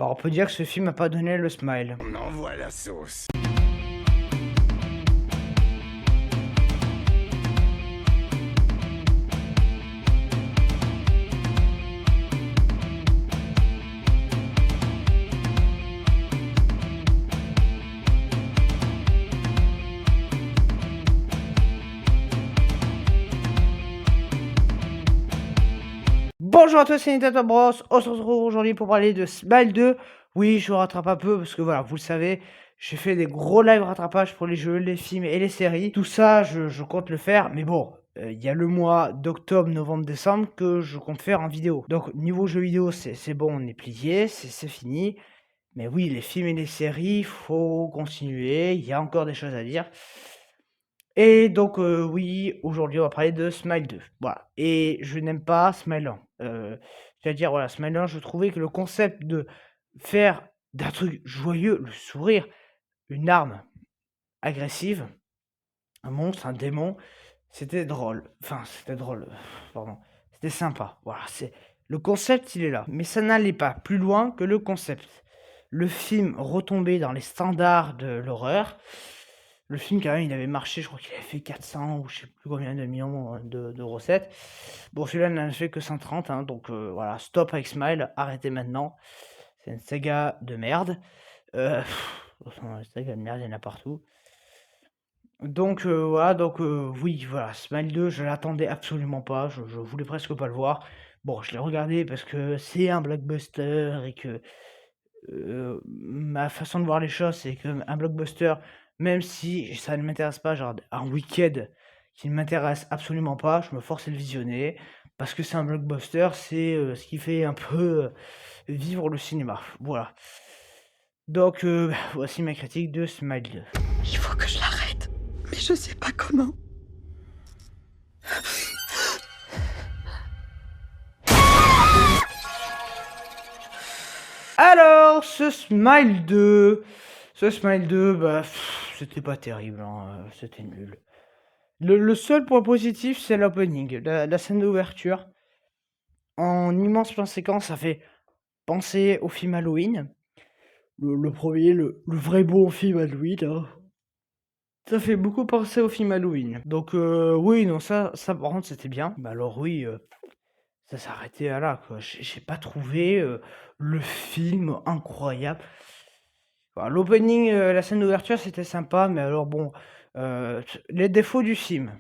Bah, on peut dire que ce film m'a pas donné le smile. On envoie la sauce. Bonjour à tous, c'est Nintendo Bros. On se retrouve aujourd'hui pour parler de Smile 2. Oui, je rattrape un peu parce que voilà, vous le savez, j'ai fait des gros live rattrapage pour les jeux, les films et les séries. Tout ça, je compte le faire, mais bon, il y a le mois d'octobre, novembre, décembre que je compte faire en vidéo. Donc, niveau jeux vidéo, c'est bon, on est plié, c'est fini. Mais oui, les films et les séries, faut continuer, il y a encore des choses à dire. Et donc, oui, aujourd'hui, on va parler de Smile 2. Voilà. Et je n'aime pas Smile 1. C'est-à-dire, voilà, Smile 1, je trouvais que le concept de faire d'un truc joyeux, le sourire, une arme agressive, un monstre, un démon, c'était drôle. Enfin, c'était drôle, pardon. C'était sympa. Voilà, le concept, il est là. Mais ça n'allait pas plus loin que le concept. Le film retombait dans les standards de l'horreur. Le film, quand même, il avait marché, je crois qu'il avait fait 400 ou je sais plus combien de millions de recettes. Bon, celui-là n'en a fait que 130, hein, donc voilà, stop avec Smile, arrêtez maintenant. C'est une saga de merde. Une saga de merde, il y en a partout. Donc voilà, donc oui, voilà, Smile 2, je l'attendais absolument pas, je voulais presque pas le voir. Bon, je l'ai regardé parce que c'est un blockbuster et que ma façon de voir les choses, c'est qu'un blockbuster, même si ça ne m'intéresse pas, genre un Wicked qui ne m'intéresse absolument pas, je me force à le visionner parce que c'est un blockbuster, c'est ce qui fait un peu vivre le cinéma. Voilà. Donc voici ma critique de Smile 2. Il faut que je l'arrête, mais je sais pas comment. Alors, ce Smile 2, bah, c'était pas terrible, hein, c'était nul. Le seul point positif, c'est l'opening, la scène d'ouverture. En immense plan séquence, ça fait penser au film Halloween. Le premier, le vrai bon film Halloween, hein. Ça fait beaucoup penser au film Halloween. Donc oui, non, ça par contre, c'était bien. Bah alors oui, ça s'arrêtait à là, quoi. J'ai pas trouvé le film incroyable. Enfin, l'opening, la scène d'ouverture, c'était sympa, mais alors bon, les défauts du film.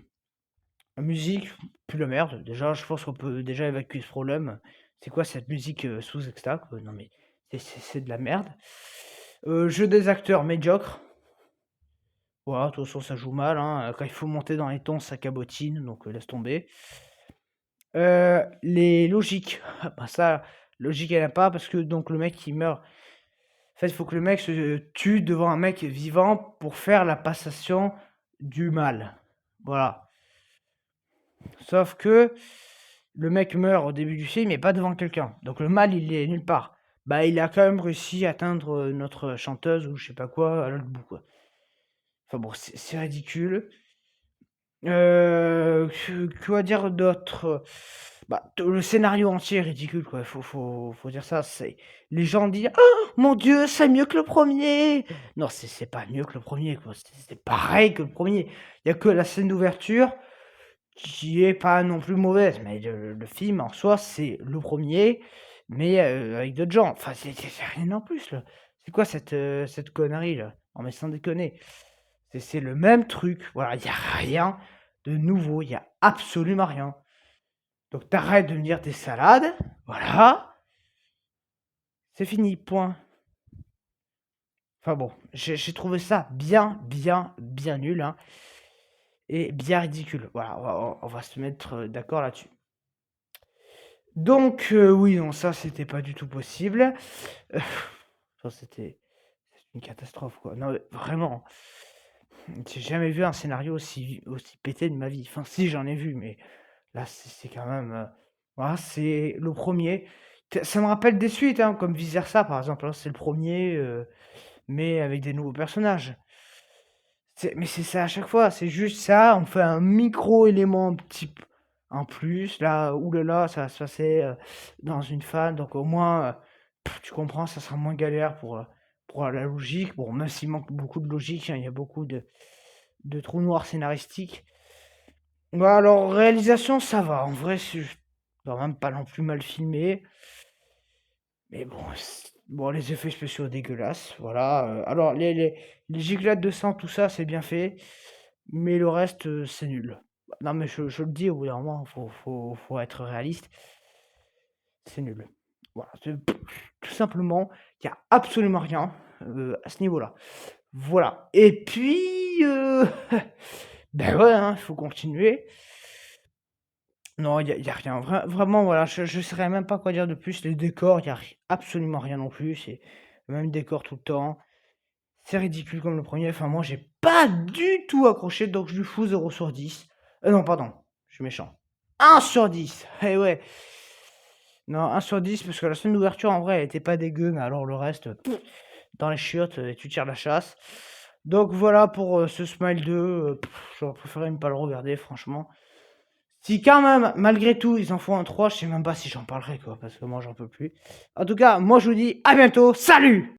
La musique, plus la merde. Déjà, je pense qu'on peut déjà évacuer ce problème. C'est quoi cette musique sous exta, quoi? Non mais c'est de la merde. Jeu des acteurs médiocre. Voilà, de toute façon, ça joue mal, hein. Quand il faut monter dans les tons, ça cabotine, donc laisse tomber. Les logiques, bah ça, logique, elle a pas parce que donc le mec qui meurt. En fait, il faut que le mec se tue devant un mec vivant pour faire la passation du mal. Voilà. Sauf que le mec meurt au début du film, mais pas devant quelqu'un. Donc le mal, il est nulle part. Bah, il a quand même réussi à atteindre notre chanteuse ou je sais pas quoi à l'autre bout, quoi. Enfin bon, c'est ridicule. Quoi dire d'autre? Bah, le scénario entier est ridicule, quoi. Faut dire ça. Les gens disent: «Oh mon Dieu, c'est mieux que le premier!» Non, c'est pas mieux que le premier, quoi. C'est pareil que le premier. Il y a que la scène d'ouverture qui est pas non plus mauvaise, mais le film en soi, c'est le premier, mais avec d'autres gens. Enfin, c'est rien en plus, là. C'est quoi cette connerie, là? Non, mais sans déconner. C'est le même truc. Voilà, il y a rien de nouveau, il y a absolument rien. Donc t'arrêtes de me dire tes salades, voilà. C'est fini, point. Enfin bon, j'ai trouvé ça bien nul, hein, et bien ridicule. Voilà, on va se mettre d'accord là-dessus. Donc oui, non, ça c'était pas du tout possible. Ça c'était une catastrophe, quoi. Non, mais vraiment, j'ai jamais vu un scénario aussi pété de ma vie. Enfin si, j'en ai vu, mais là c'est quand même, voilà, c'est le premier. Ça me rappelle des suites, hein, comme Vice Versa par exemple, hein. C'est le premier, mais avec des nouveaux personnages. Mais c'est ça à chaque fois, c'est juste ça, on fait un micro élément petit en plus, là, oulala, ça va se passer dans une fan, donc au moins tu comprends, ça sera moins galère pour la logique. Bon, même s'il manque beaucoup de logique, hein, il y a beaucoup de trous noirs scénaristiques. Bah, alors réalisation, ça va. En vrai, c'est quand même pas non plus mal filmé. Mais bon, bon, les effets spéciaux dégueulasses, voilà. Alors les gigolades de sang, tout ça, c'est bien fait, mais le reste, c'est nul. Non, mais je le dis, au bout d'un moment, faut être réaliste, c'est nul. Voilà, tout simplement, il y a absolument rien, à ce niveau-là. Voilà. Et puis, ben ouais, hein, il faut continuer. Non, il y a rien. Vraiment, voilà, je saurais même pas quoi dire de plus. Les décors, il y a absolument rien non plus. C'est le même décor tout le temps. C'est ridicule comme le premier. Enfin, moi, j'ai pas du tout accroché, donc je lui fous 0/10. Non, pardon, je suis méchant. 1/10. Eh ouais. Non, 1/10 parce que la scène d'ouverture, en vrai, elle était pas dégueu, mais alors le reste, dans les chiottes, et tu tires la chasse. Donc voilà pour ce Smile 2. J'aurais préféré ne pas le regarder, franchement. Si quand même, malgré tout, ils en font un 3, je sais même pas si j'en parlerai, quoi, parce que moi, j'en peux plus. En tout cas, moi, je vous dis à bientôt. Salut!